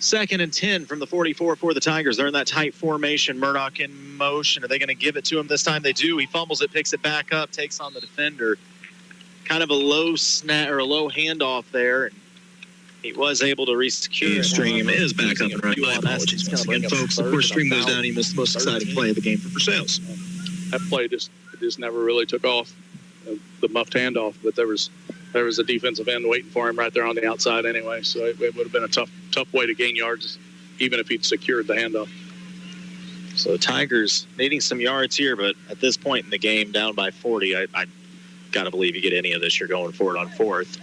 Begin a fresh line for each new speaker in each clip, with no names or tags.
Second and 10 from the 44 for the Tigers. They're in that tight formation. Murdoch in motion. Are they going to give it to him this time? They do. He fumbles it, picks it back up, takes on the defender. Kind of a low snap or a low handoff there. And he was able to re-secure it.
Stream is back up and running. My apologies once again, folks. The first stream goes down. He missed the most exciting play of the game for Versailles.
That play just never really took off, the muffed handoff. But there was a defensive end waiting for him right there on the outside anyway. So it would have been a tough way to gain yards, even if he'd secured the handoff.
So the Tigers needing some yards here, but at this point in the game, down by 40, I got to believe you get any of this, you're going for it on fourth.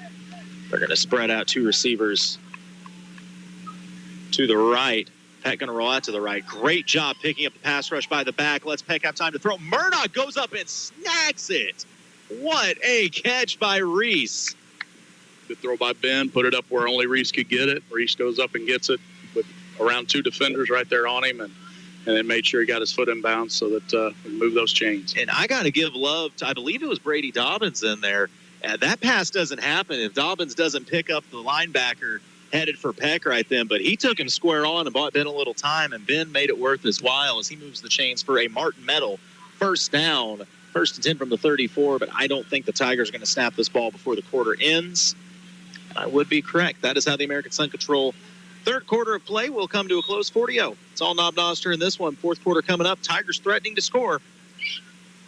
They're going to spread out two receivers to the right. Peck going to roll out to the right. Great job picking up the pass rush by the back. Let's Peck have time to throw. Murdoch goes up and snags it. What a catch by Reese.
Good throw by Ben, put it up where only Reese could get it. Reese goes up and gets it with around two defenders right there on him, and then made sure he got his foot in bounds so that we move those chains.
And I got to give love to, I believe it was Brady Dobbins in there. That pass doesn't happen if Dobbins doesn't pick up the linebacker headed for Peck right then, but he took him square on and bought Ben a little time, and Ben made it worth his while as he moves the chains for a Martin Metal first down. First and 10 from the 34, but I don't think the Tigers are going to snap this ball before the quarter ends. I would be correct. That is how the American Sun Control third quarter of play will come to a close 40-0. It's all Knob Noster in this one. Fourth quarter coming up. Tigers threatening to score.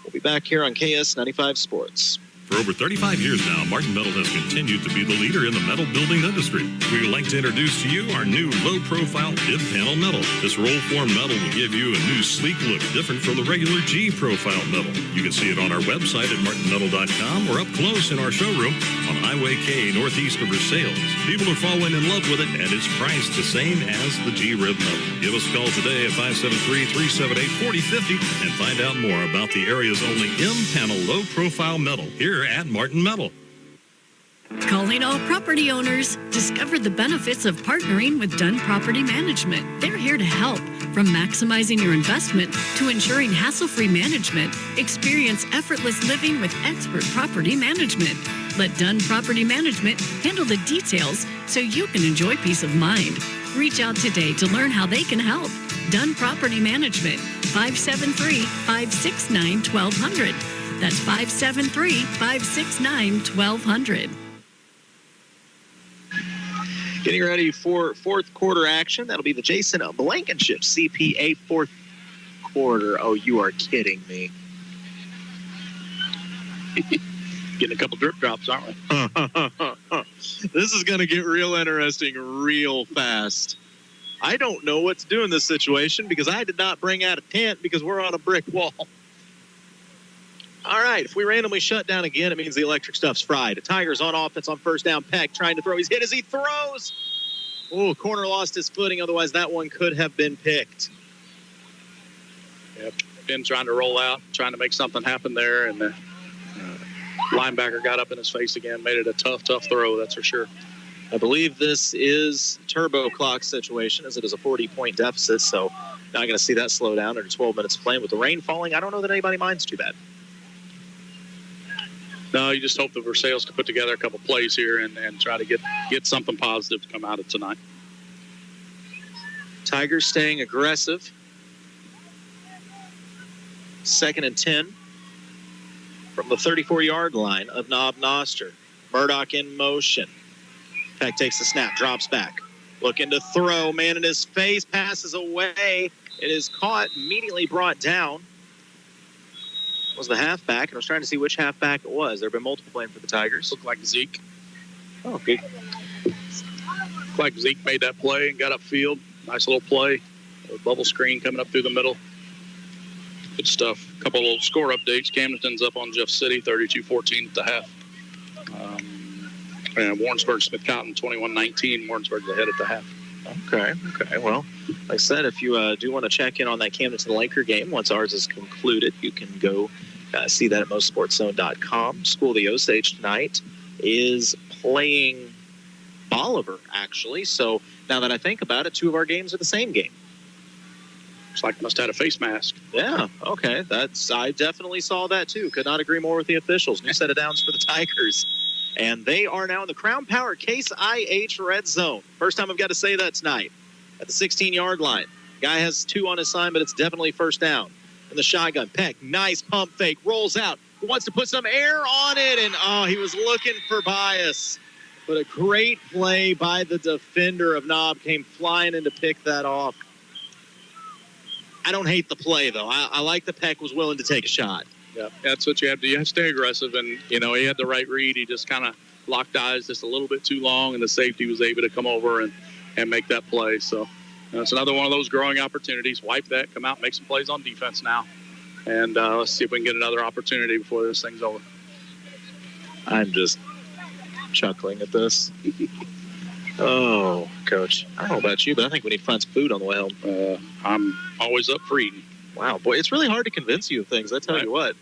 We'll be back here on KS95 Sports.
For over 35 years now, Martin Metal has continued to be the leader in the metal building industry. We would like to introduce to you our new low-profile bib panel metal. This roll-form metal will give you a new sleek look, different from the regular G-profile metal. You can see it on our website at martinmetal.com or up close in our showroom on Highway K northeast of Versailles. People are falling in love with it, and it's priced the same as the G-rib metal. Give us a call today at 573-378-4050 and find out more about the area's only M-panel low-profile metal here at Martin Metal.
Calling all property owners. Discover the benefits of partnering with Dunn Property Management. They're here to help. From maximizing your investment to ensuring hassle-free management, experience effortless living with expert property management. Let Dunn Property Management handle the details so you can enjoy peace of mind. Reach out today to learn how they can help. Dunn Property Management, 573-569-1200. That's 573-569-1200.
Getting ready for fourth quarter action. That'll be the Jason Blankenship CPA fourth quarter. Oh, you are kidding me.
Getting a couple drip drops, aren't we?
This is going to get real interesting real fast. I don't know what to do in this situation because I did not bring out a tent because we're on a brick wall. All right, if we randomly shut down again, it means the electric stuff's fried. The Tigers on offense on first down. Peck trying to throw. He's hit as he throws. Oh, corner lost his footing. Otherwise, that one could have been picked.
Yep. Ben trying to roll out, trying to make something happen there, and the linebacker got up in his face again, made it a tough throw, that's for sure.
I believe this is turbo clock situation as it is a 40-point deficit, so not going to see that slow down under 12 minutes of playing. With the rain falling, I don't know that anybody minds too bad.
No, you just hope the Versailles can put together a couple plays here and try to get something positive to come out of tonight.
Tigers staying aggressive. Second and 10 from the 34-yard line of Knob Noster. Murdoch in motion. Peck takes the snap, drops back. Looking to throw, man in his face, passes away. It is caught, immediately brought down. Was the halfback, and I was trying to see which halfback it was. There have been multiple playing for the Tigers.
Looked like Zeke.
Oh, good.
Looked like Zeke made that play and got upfield. Nice little play. A bubble screen coming up through the middle. Good stuff. A couple of little score updates. Camdenton's up on Jeff City, 32-14 at the half. And Warrensburg, Smith Cotton, 21-19. Warrensburg's ahead at the half.
Okay. Well, like I said, if you do want to check in on that Camdenton-Laker game, once ours is concluded, you can go see that at MoSportsZone.com. School of the Osage tonight is playing Bolivar, actually. So now that I think about it, two of our games are the same game.
Looks like must have had a face mask.
Yeah, okay. I definitely saw that, too. Could not agree more with the officials. New set of downs for the Tigers. And they are now in the Crown Power Case IH Red Zone. First time I've got to say that tonight. at the 16-yard line. Guy has 2 on his sign, but it's definitely first down. And the shotgun, Peck, nice pump fake, rolls out, wants to put some air on it, and he was looking for bias. But a great play by the defender of Knob came flying in to pick that off. I don't hate the play, though. I like that Peck was willing to take a shot.
Yeah, that's what you have to do. You have to stay aggressive, and, he had the right read. He just kind of locked eyes just a little bit too long, and the safety was able to come over and make that play. So it's another one of those growing opportunities. Wipe that, come out, make some plays on defense now. And let's see if we can get another opportunity before this thing's over.
I'm just chuckling at this. Oh, Coach, I don't know about you, but I think we need to find some food on the way home.
I'm always up for eating.
Wow, boy, it's really hard to convince you of things. I tell you what.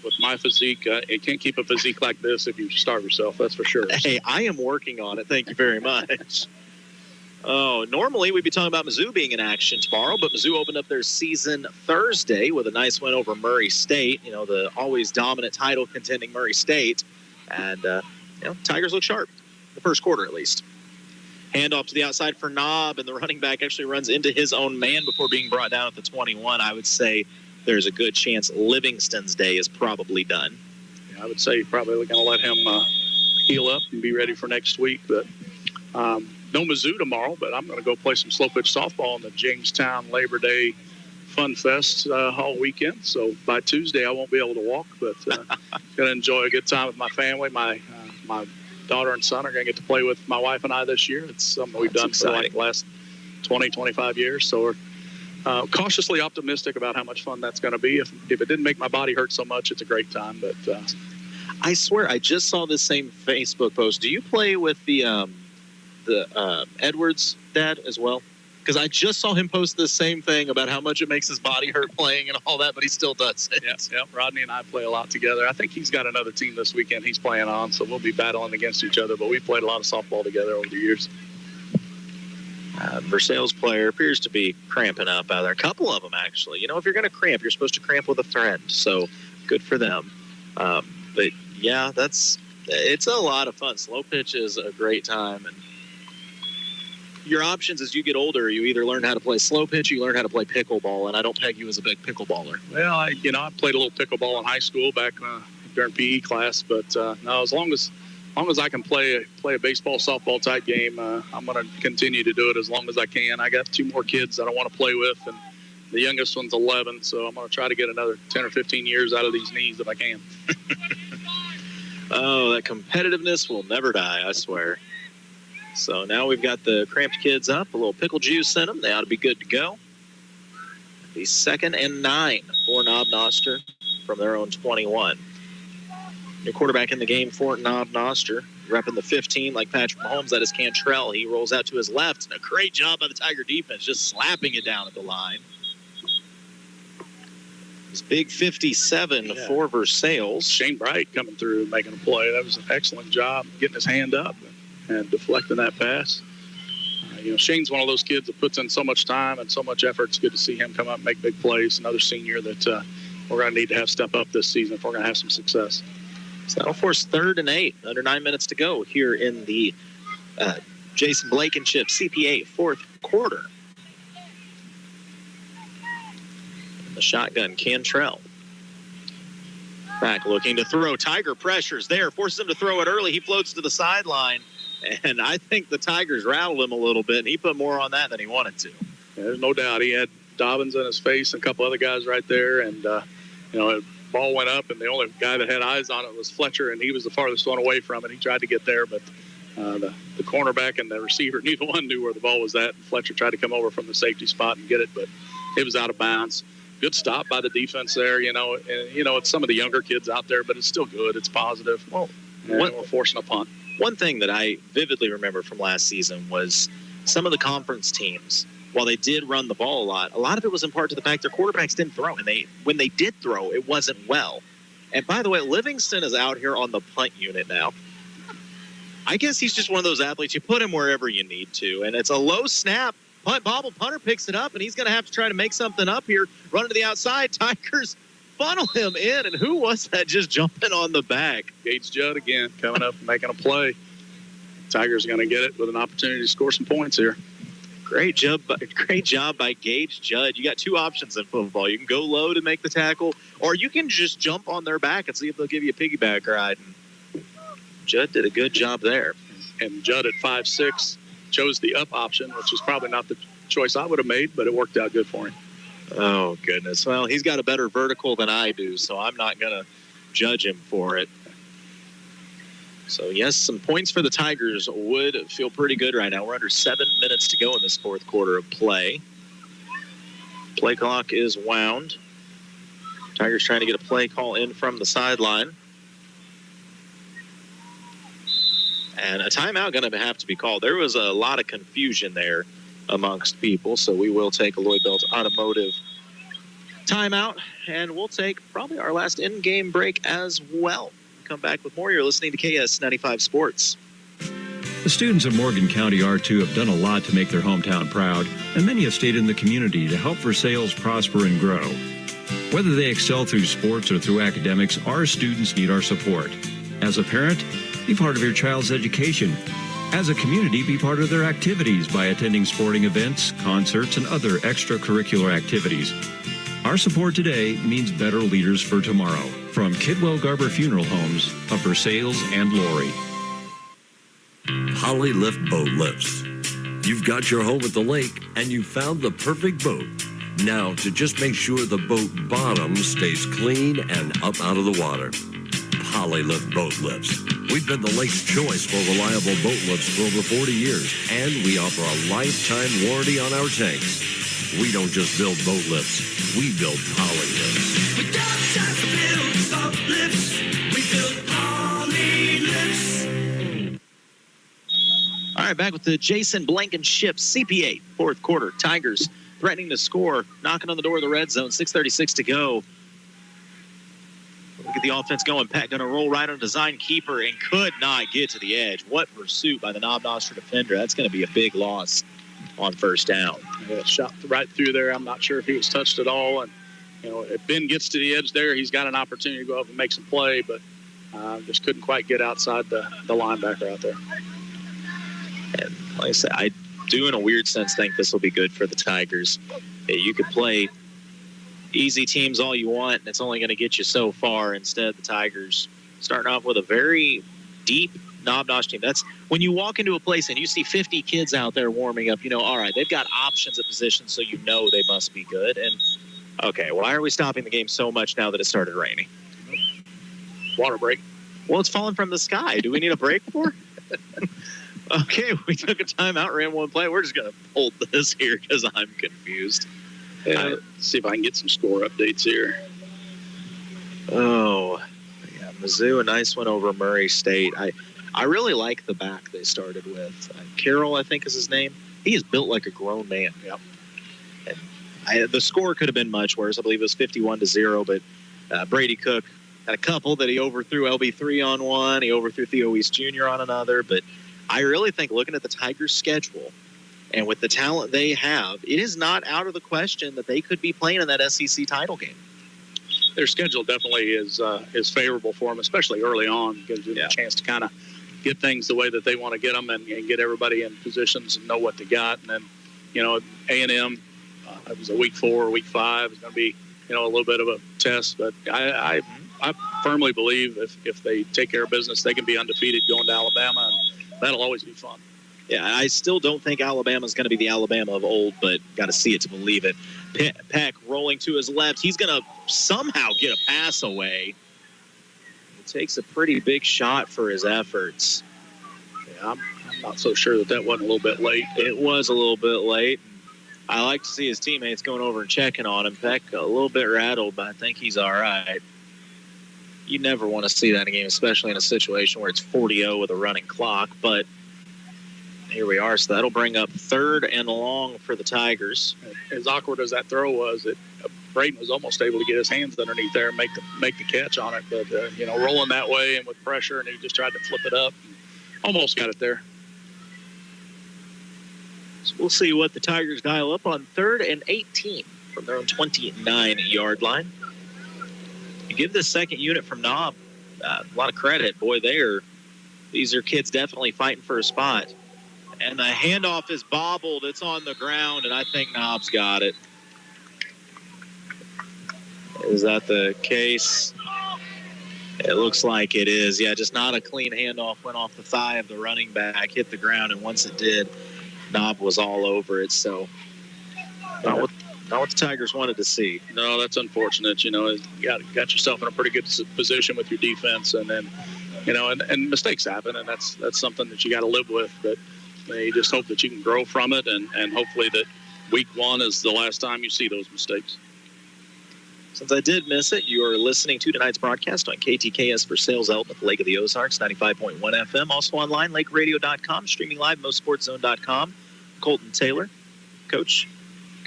With my physique, you can't keep a physique like this if you starve yourself, that's for sure.
Hey, I am working on it. Thank you very much. Oh, normally we'd be talking about Mizzou being in action tomorrow, but Mizzou opened up their season Thursday with a nice win over Murray State, the always dominant title contending Murray State. And, Tigers look sharp, the first quarter at least. Handoff to the outside for Knob, and the running back actually runs into his own man before being brought down at the 21. I would say there's a good chance Livingston's day is probably done.
Yeah, I would say you're probably going to let him heal up and be ready for next week. But no Mizzou tomorrow, but I'm going to go play some slow pitch softball in the Jamestown Labor Day Fun Fest all weekend. So by Tuesday, I won't be able to walk, but going to enjoy a good time with my family. My daughter and son are going to get to play with my wife and I this year. It's something we've done for like the last 20, 25 years. So we're cautiously optimistic about how much fun that's going to be. If it didn't make my body hurt so much, it's a great time. But
I swear, I just saw this same Facebook post. Do you play with the Edwards dad as well? Because I just saw him post the same thing about how much it makes his body hurt playing and all that, but he still does it.
Yeah. Rodney and I play a lot together. I think he's got another team this weekend he's playing on, so we'll be battling against each other, but we played a lot of softball together over the years.
Versailles player appears to be cramping up out there. A couple of them, actually. If you're going to cramp, you're supposed to cramp with a friend, so good for them. But, yeah, it's a lot of fun. Slow pitch is a great time, and your options as you get older, you either learn how to play slow pitch, or you learn how to play pickleball, and I don't peg you as a big pickleballer.
Well, I played a little pickleball in high school back during PE class, but no, as long as I can play a baseball, softball type game, I'm going to continue to do it as long as I can. I got 2 more kids that I want to play with, and the youngest one's 11, so I'm going to try to get another 10 or 15 years out of these knees if I can.
Oh, that competitiveness will never die, I swear. So now we've got the cramped kids up, a little pickle juice in them. They ought to be good to go. The 2nd and 9 for Knob Noster from their own 21. Your quarterback in the game for Knob Noster, repping the 15 like Patrick Mahomes. That is Cantrell. He rolls out to his left, and a great job by the Tiger defense, just slapping it down at the line. It's big 57 for Versailles.
Shane Bright coming through, making a play. That was an excellent job getting his hand up and deflecting that pass. Shane's one of those kids that puts in so much time and so much effort. It's good to see him come up and make big plays. Another senior that we're going to need to have step up this season if we're going to have some success.
So that'll force 3rd and 8. Under 9 minutes to go here in the Jason Blankenship CPA 4th quarter. And the shotgun, Cantrell. Back looking to throw. Tiger pressures there, forces him to throw it early. He floats to the sideline, and I think the Tigers rattled him a little bit, and he put more on that than he wanted to.
Yeah, there's no doubt. He had Dobbins in his face and a couple other guys right there, and, the ball went up, and the only guy that had eyes on it was Fletcher, and he was the farthest one away from it. He tried to get there, but the cornerback and the receiver, neither one knew where the ball was at. Fletcher tried to come over from the safety spot and get it, but it was out of bounds. Good stop by the defense there, it's some of the younger kids out there, but it's still good. It's positive.
Well,
we're forcing a punt.
One thing that I vividly remember from last season was some of the conference teams, while they did run the ball a lot of it was in part to the fact their quarterbacks didn't throw. And when they did throw, it wasn't well. And by the way, Livingston is out here on the punt unit now. I guess he's just one of those athletes. You put him wherever you need to. And it's a low snap. Punt bobble, punter picks it up, and he's going to have to try to make something up here. Running to the outside, Tigers funnel him in. And who was that just jumping on the back?
Gates Judd again coming up and making a play. Tigers are going to get it with an opportunity to score some points here.
Great job by Gage Judd. You got two options in football. You can go low to make the tackle, or you can just jump on their back and see if they'll give you a piggyback ride. And Judd did a good job there.
And Judd at 5'6" chose the up option, which is probably not the choice I would have made, but it worked out good for him.
Oh, goodness. Well, he's got a better vertical than I do, so I'm not going to judge him for it. So, yes, some points for the Tigers would feel pretty good right now. We're under 7 minutes to go in this fourth quarter of play. Play clock is wound. Tigers trying to get a play call in from the sideline. And a timeout going to have to be called. There was a lot of confusion there amongst people, so we will take a Lloyd Belt Automotive timeout, and we'll take probably our last in-game break as well. Come back with more. You're listening to KS95 Sports.
The students of Morgan County R2 have done a lot to make their hometown proud, and many have stayed in the community to help Versailles prosper and grow. Whether they excel through sports or through academics, our students need our support. As a parent, be part of your child's education. As a community, be part of their activities by attending sporting events, concerts, and other extracurricular activities. Our support today means better leaders for tomorrow. From Kidwell Garber Funeral Homes of Versailles and Lori.
Holly Lift Boat Lifts. You've got your home at the lake and you found the perfect boat. Now, to just make sure the boat bottom stays clean and up out of the water. Holly Lift Boat Lifts. We've been the lake's choice for reliable boat lifts for over 40 years, and we offer a lifetime warranty on our tanks. We don't just build boat lifts, we build Holly Lifts.
We don't just build boat lifts, we build Holly Lifts.
All right, back with the Jason Blankenship CPA fourth quarter. Tigers threatening to score, knocking on the door of the red zone, 6:36 to go. Look at the offense going. Pat going to roll right on design keeper and could not get to the edge. What pursuit by the Noster defender. That's going to be a big loss on first down.
Yeah, shot right through there. I'm not sure if he was touched at all. And, you know, if Ben gets to the edge there, he's got an opportunity to go up and make some play, but just couldn't quite get outside the linebacker out there.
And like I said, I do in a weird sense think this will be good for the Tigers. You could play easy teams all you want, and it's only going to get you so far. Instead, the Tigers starting off with a very deep Noster team. That's when you walk into a place and you see 50 kids out there warming up, you know, all right, they've got options at positions, so you know they must be good. And, okay, why are we stopping the game so much now that it started raining?
Water break.
Well, it's falling from the sky. Do we need a break for it? Okay, we took a timeout, ran one play. We're just going to hold this here because I'm confused.
Let's see if I can get some score updates here.
Oh, yeah, Mizzou, a nice one over Murray State. I really like the back they started with. Carroll, I think is his name. He is built like a grown man.
Yep.
And the score could have been much worse. I believe it was 51-0, but Brady Cook had a couple that he overthrew LB3 on one. He overthrew Theo East Jr. on another. But I really think looking at the Tigers' schedule and with the talent they have, it is not out of the question that they could be playing in that SEC title game.
Their schedule definitely is favorable for them, especially early on. Gives you a chance to kind of get things the way that they want to get them and get everybody in positions and know what they got. And then, you know, A&M, it was a week 4, week 5. It's going to be, you know, a little bit of a test. But I firmly believe if they take care of business, they can be undefeated going to Alabama, and that'll always be fun.
Yeah, I still don't think Alabama's going to be the Alabama of old, but got to see it to believe it. Peck rolling to his left. He's going to somehow get a pass away. He takes a pretty big shot for his efforts.
Yeah, I'm not so sure that wasn't a little bit late.
It was a little bit late. I like to see his teammates going over and checking on him. Peck a little bit rattled, but I think he's all right. You never want to see that in a game, especially in a situation where it's 40-0 with a running clock, but here we are, so that'll bring up 3rd and long for the Tigers.
As awkward as that throw was, Braden was almost able to get his hands underneath there and make the catch on it. But, you know, rolling that way and with pressure, and he just tried to flip it up. Almost got it there.
So we'll see what the Tigers dial up on 3rd and 18 from their own 29-yard line. You give this second unit from Knob a lot of credit. Boy, these are kids definitely fighting for a spot. And the handoff is bobbled. It's on the ground, and I think Knobs got it. Is that the case? It looks like it is. Yeah, just not a clean handoff. Went off the thigh of the running back, hit the ground, and once it did, Knob was all over it. So not what the Tigers wanted to see.
No, that's unfortunate. You know, you got yourself in a pretty good position with your defense, and then, you know, and mistakes happen, and that's something that you got to live with. But you just hope that you can grow from it, and hopefully that week 1 is the last time you see those mistakes.
Since I did miss it, you are listening to tonight's broadcast on KTKS Versailles Elton at the Lake of the Ozarks, 95.1 FM. Also online, lakeradio.com, streaming live, MoSportsZone.com. Colton Taylor, Coach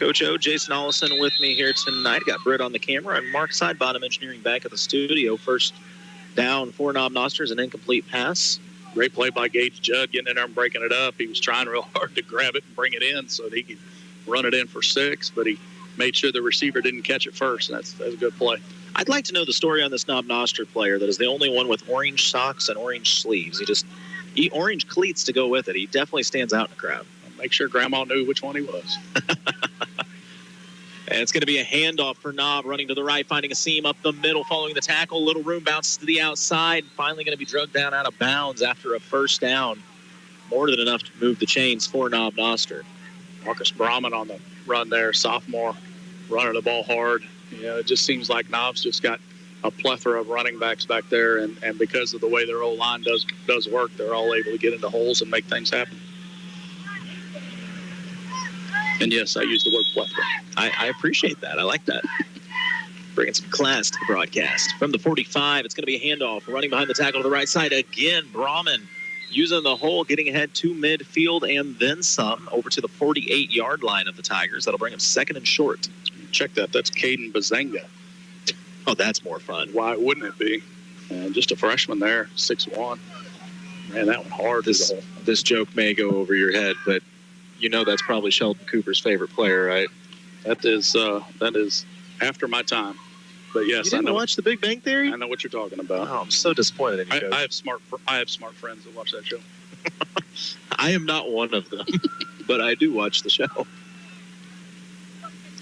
O, Jason Ollison with me here tonight. Got Britt on the camera. I'm Mark Sidebottom Engineering back at the studio. First down for Knob Nosters, an incomplete pass.
Great play by Gage Judd, getting in there and breaking it up. He was trying real hard to grab it and bring it in so that he could run it in for 6, but he made sure the receiver didn't catch it first, and that's a good play.
I'd like to know the story on this Knob Noster player that is the only one with orange socks and orange sleeves. He orange cleats to go with it. He definitely stands out in the crowd.
Make sure Grandma knew which one he was.
And it's going to be a handoff for Knob, running to the right, finding a seam up the middle, following the tackle. Little room, bounces to the outside. Finally going to be drugged down out of bounds after a first down. More than enough to move the chains for Knob Noster.
Marcus Brahman on the run there, sophomore, running the ball hard. You know, it just seems like Knob's just got a plethora of running backs back there, and because of the way their O-line does work, they're all able to get into holes and make things happen. And yes, I use the word plethora.
I appreciate that. I like that. Bringing some class to the broadcast. From the 45, it's going to be a handoff. Running behind the tackle to the right side again. Brahman using the hole, getting ahead to midfield and then some over to the 48-yard line of the Tigers. That'll bring him second and short.
Check that. That's Caden Bazanga.
Oh, that's more fun.
Why wouldn't it be? Just a freshman there, 6'1". Man, that one hard.
This joke may go over your head, but you know that's probably Sheldon Cooper's favorite player, right?
That is after my time. But yes,
you didn't watch The Big Bang Theory?
I know what you're talking about.
Oh, I'm so disappointed in you, Coach.
I have smart friends that watch that show.
I am not one of them, but I do watch the show.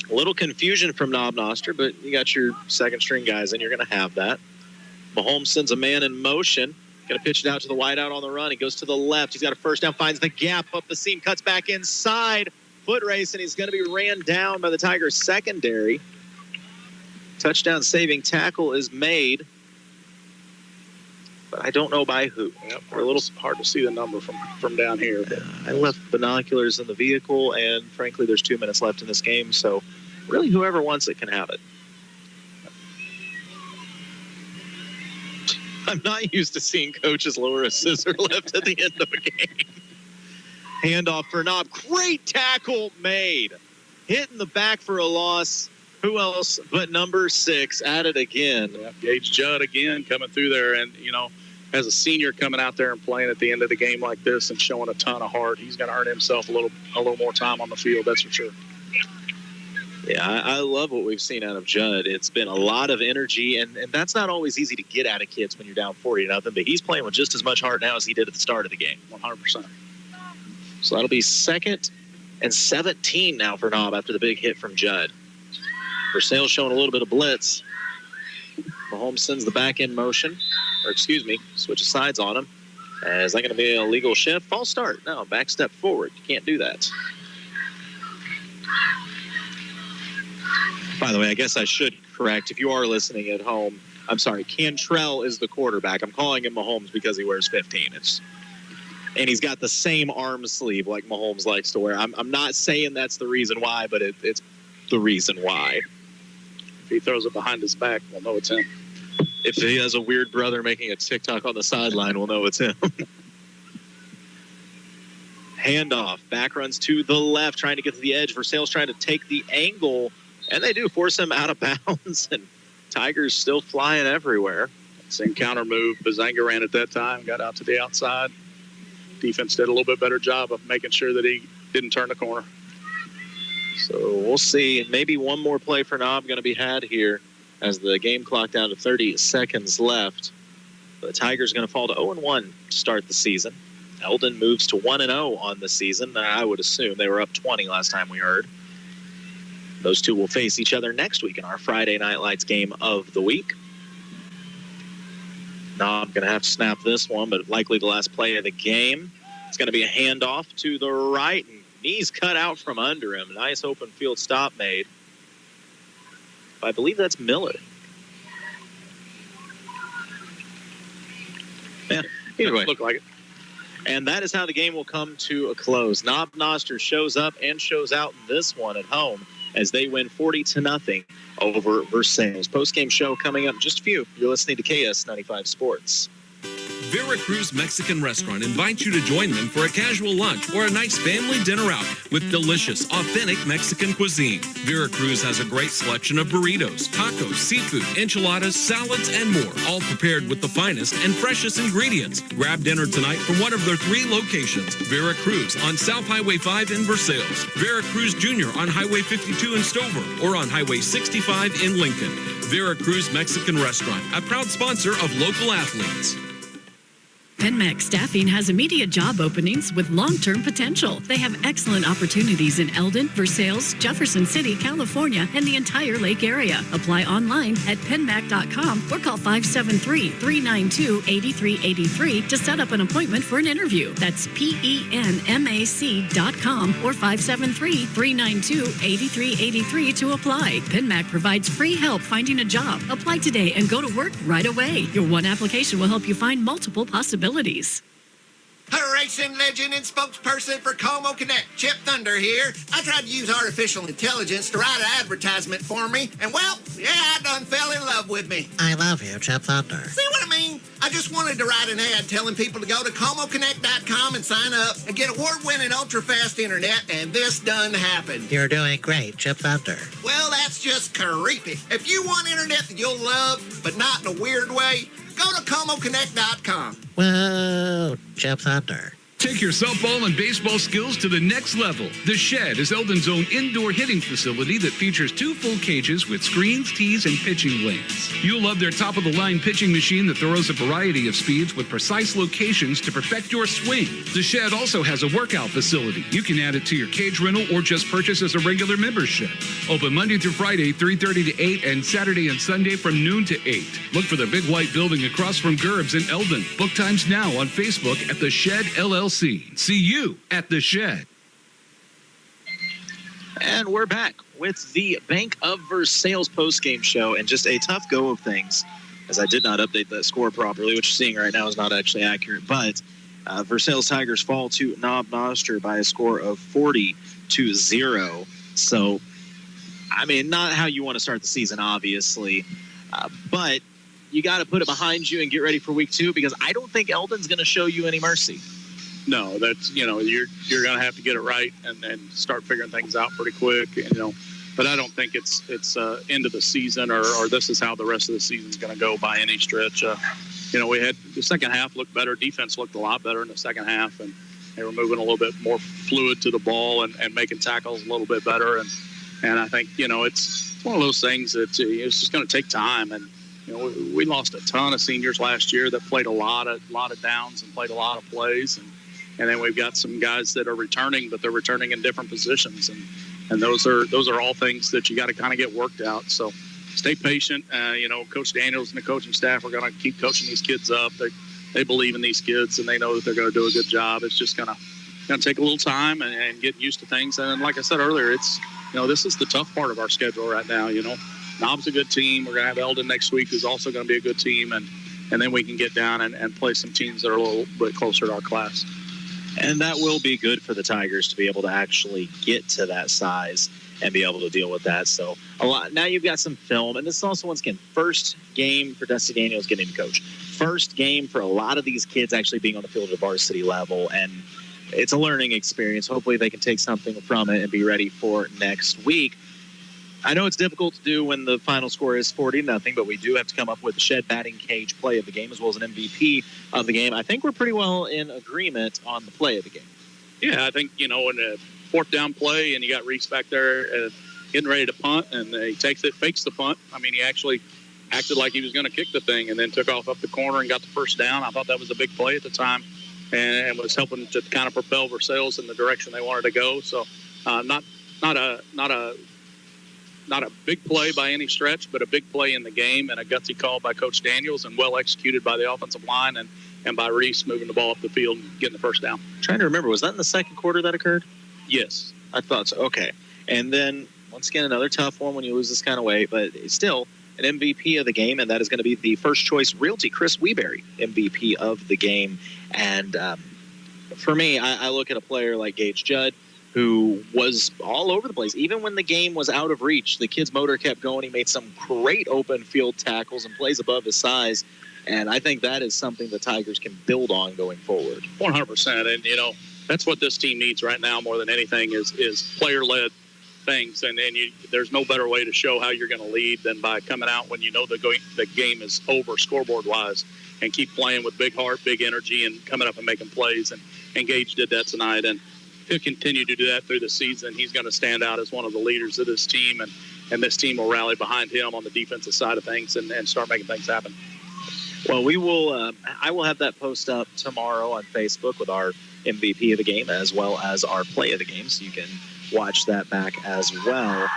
A little confusion from Knob Noster, but you got your second string guys and you're going to have that. Mahomes sends a man in motion. Going to pitch it out to the wideout on the run. He goes to the left. He's got a first down, finds the gap up the seam, cuts back inside. Foot race, and he's going to be ran down by the Tigers secondary. Touchdown saving tackle is made, but I don't know by who.
Yep, a little hard to see the number from down here. But
I left binoculars in the vehicle, and frankly, there's 2 minutes left in this game, so really whoever wants it can have it. I'm not used to seeing coaches lower a scissor lift at the end of a game. Handoff for Knob. Great tackle made. Hit in the back for a loss. Who else but number 6 at it again?
Yep, Gage Judd again coming through there. And, you know, as a senior coming out there and playing at the end of the game like this and showing a ton of heart, he's going to earn himself a little more time on the field, that's for sure.
Yeah, I love what we've seen out of Judd. It's been a lot of energy, and that's not always easy to get out of kids when you're down 40-0, but he's playing with just as much heart now as he did at the start of the game.
100%.
So that'll be 2nd and 17 now for Knob after the big hit from Judd. Versailles showing a little bit of blitz. Mahomes sends the back end motion, switches sides on him. Is that going to be an illegal shift? False start. No, back step forward. You can't do that. By the way, I guess I should correct, if you are listening at home, I'm sorry, Cantrell is the quarterback. I'm calling him Mahomes because he wears 15. And he's got the same arm sleeve like Mahomes likes to wear. I'm not saying that's the reason why, but it's the reason why.
If he throws it behind his back, we'll know it's him.
If he has a weird brother making a TikTok on the sideline, we'll know it's him. Handoff. Back runs to the left, trying to get to the edge. Versailles trying to take the angle, and they do force him out of bounds. And Tigers still flying everywhere.
Same counter move. Bazanga ran at that time, got out to the outside. Defense did a little bit better job of making sure that he didn't turn the corner.
So we'll see. Maybe one more play for Knob going to be had here as the game clock down to 30 seconds left. The Tigers going to fall to 0-1 to start the season. Eldon moves to 1-0 on the season. I would assume they were up 20 last time we heard. Those two will face each other next week in our Friday Night Lights game of the week. Knob going to have to snap this one, but likely the last play of the game. It's going to be a handoff to the right, and knees cut out from under him. Nice open field stop made. I believe that's Miller. Yeah, either way.
Look like it.
And that is how the game will come to a close. Noster shows up and shows out in this one at home as they win 40-0 over Versailles. Post-game show coming up in just a few. You're listening to KS95 Sports.
Veracruz Mexican Restaurant invites you to join them for a casual lunch or a nice family dinner out with delicious, authentic Mexican cuisine. Veracruz has a great selection of burritos, tacos, seafood, enchiladas, salads, and more, all prepared with the finest and freshest ingredients. Grab dinner tonight from one of their 3 locations: Veracruz on South Highway 5 in Versailles, Veracruz Jr. on Highway 52 in Stover, or on Highway 65 in Lincoln. Veracruz Mexican Restaurant, a proud sponsor of local athletes.
PenMax Staffing has immediate job openings with long-term potential. They have excellent opportunities in Eldon, Versailles, Jefferson City, California, and the entire Lake area. Apply online at penmac.com or call 573-392-8383 to set up an appointment for an interview. That's PENMAC.com or 573-392-8383 to apply. PenMac provides free help finding a job. Apply today and go to work right away. Your one application will help you find multiple possibilities.
Her racing legend and spokesperson for Como Connect, Chip Thunder here. I tried to use artificial intelligence to write an advertisement for me, and well, yeah, I done fell in love with me.
I love you, Chip Thunder.
See what I mean? I just wanted to write an ad telling people to go to ComoConnect.com and sign up and get award-winning ultra-fast internet, and this done happened.
You're doing great, Chip Thunder.
Well, that's just creepy. If you want internet that you'll love, but not in a weird way, go to ComoConnect.com.
Whoa, Chip Thunder.
Take your softball and baseball skills to the next level. The Shed is Eldon's own indoor hitting facility that features 2 full cages with screens, tees, and pitching lanes. You'll love their top-of-the-line pitching machine that throws a variety of speeds with precise locations to perfect your swing. The Shed also has a workout facility. You can add it to your cage rental or just purchase as a regular membership. Open Monday through Friday, 3:30 to 8, and Saturday and Sunday from noon to 8. Look for the big white building across from Gerb's in Eldon. Book times now on Facebook at The Shed LLC. See you at The Shed.
And we're back with the Bank of Versailles post-game show, and just a tough go of things, as I did not update that score properly, which you're seeing right now is not actually accurate. But Versailles Tigers fall to Noster by a score of 40-0. So, I mean, not how you want to start the season, obviously, but you got to put it behind you and get ready for week 2, because I don't think Eldon's going to show you any mercy.
No, that's, you're going to have to get it right and start figuring things out pretty quick, but I don't think it's end of the season or this is how the rest of the season is going to go by any stretch. We had the second half looked better. Defense looked a lot better in the second half, and they were moving a little bit more fluid to the ball and making tackles a little bit better. And I think, it's one of those things that it's just going to take time. And, we lost a ton of seniors last year that played a lot of downs and played a lot of plays. And then we've got some guys that are returning, but they're returning in different positions. And those are all things that you got to kind of get worked out. So stay patient. Coach Daniels and the coaching staff are going to keep coaching these kids up. They believe in these kids, and they know that they're going to do a good job. It's just going to take a little time and get used to things. And like I said earlier, it's, this is the tough part of our schedule right now. Knob's a good team. We're going to have Eldon next week, who's also going to be a good team. And then we can get down and play some teams that are a little bit closer to our class.
And that will be good for the Tigers to be able to actually get to that size and be able to deal with that. So now you've got some film, and this is also, once again, first game for Dusty Daniels getting to coach. First game for a lot of these kids actually being on the field at the varsity level, and it's a learning experience. Hopefully they can take something from it and be ready for next week. I know it's difficult to do when the final score is 40-0, but we do have to come up with the Shed batting cage play of the game as well as an MVP of the game. I think we're pretty well in agreement on the play of the game.
Yeah, I think, in a fourth down play and you got Reese back there getting ready to punt, and he takes it, fakes the punt. I mean, he actually acted like he was going to kick the thing and then took off up the corner and got the first down. I thought that was a big play at the time. and was helping to kind of propel Versailles in the direction they wanted to go. So not a big play by any stretch, but a big play in the game and a gutsy call by Coach Daniels and well executed by the offensive line and by Reese moving the ball up the field and getting the first down.
I'm trying to remember, was that in the second quarter that occurred?
Yes.
I thought so. Okay. And then, once again, another tough one when you lose this kind of way, but it's still an MVP of the game, and that is going to be the First Choice Realty, Chris Weeberry, MVP of the game. And for me, I look at a player like Gage Judd, who was all over the place. Even when the game was out of reach, the kid's motor kept going. He made some great open field tackles and plays above his size. And I think that is something the Tigers can build on going forward.
100%. And, that's what this team needs right now more than anything is player-led things. And there's no better way to show how you're going to lead than by coming out when you know the game is over scoreboard-wise and keep playing with big heart, big energy, and coming up and making plays. And Gage did that tonight. And he'll continue to do that through the season. He's going to stand out as one of the leaders of this team, and this team will rally behind him on the defensive side of things and start making things happen.
Well, we will. I will have that post up tomorrow on Facebook with our MVP of the game as well as our play of the game, so you can watch that back as well.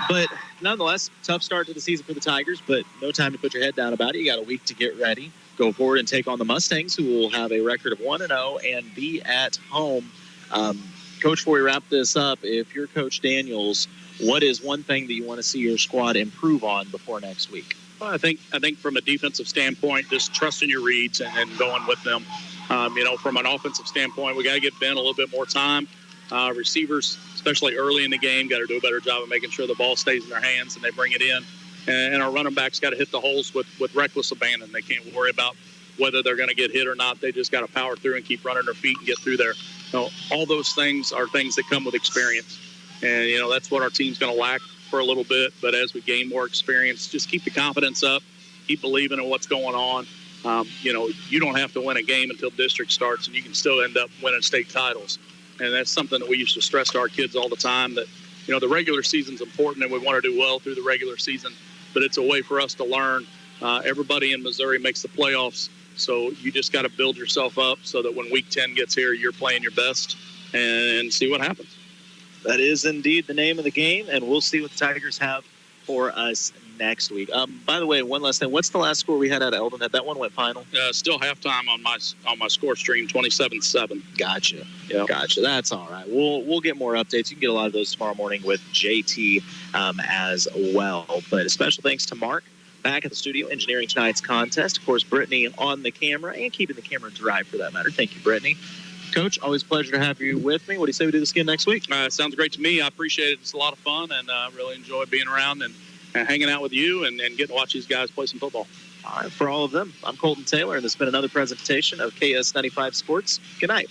But nonetheless, tough start to the season for the Tigers, but no time to put your head down about it. You got a week to get ready, go forward and take on the Mustangs, who will have a record of 1-0 and be at home. Coach, before we wrap this up, if you're Coach Daniels, what is one thing that you want to see your squad improve on before next week?
Well, I think from a defensive standpoint, just trusting your reads and going with them. From an offensive standpoint, we got to get Ben a little bit more time. Receivers, especially early in the game, got to do a better job of making sure the ball stays in their hands and they bring it in. And our running backs got to hit the holes with reckless abandon. They can't worry about whether they're going to get hit or not. They just got to power through and keep running their feet and get through there. All those things are things that come with experience. And, that's what our team's going to lack for a little bit. But as we gain more experience, just keep the confidence up, keep believing in what's going on. You don't have to win a game until district starts, and you can still end up winning state titles. And that's something that we used to stress to our kids all the time, that, the regular season's important and we want to do well through the regular season, but it's a way for us to learn. Everybody in Missouri makes the playoffs, so you just got to build yourself up so that when week 10 gets here, you're playing your best and see what happens.
That is indeed the name of the game, and we'll see what the Tigers have for us next week. By the way, one last thing. What's the last score we had out of Eldon? That one went final?
Still halftime on my score stream, 27-7.
Gotcha.
Yep.
Gotcha. That's all right. We'll get more updates. You can get a lot of those tomorrow morning with JT as well. But a special thanks to Mark back at the studio engineering tonight's contest. Of course, Brittany on the camera and keeping the camera dry for that matter. Thank you, Brittany. Coach, always a pleasure to have you with me. What do you say we do this again next week?
Sounds great to me. I appreciate it. It's a lot of fun, and really enjoy being around and hanging out with you and getting to watch these guys play some football.
All right, for all of them, I'm Colton Taylor, and this has been another presentation of KS95 Sports. Good night.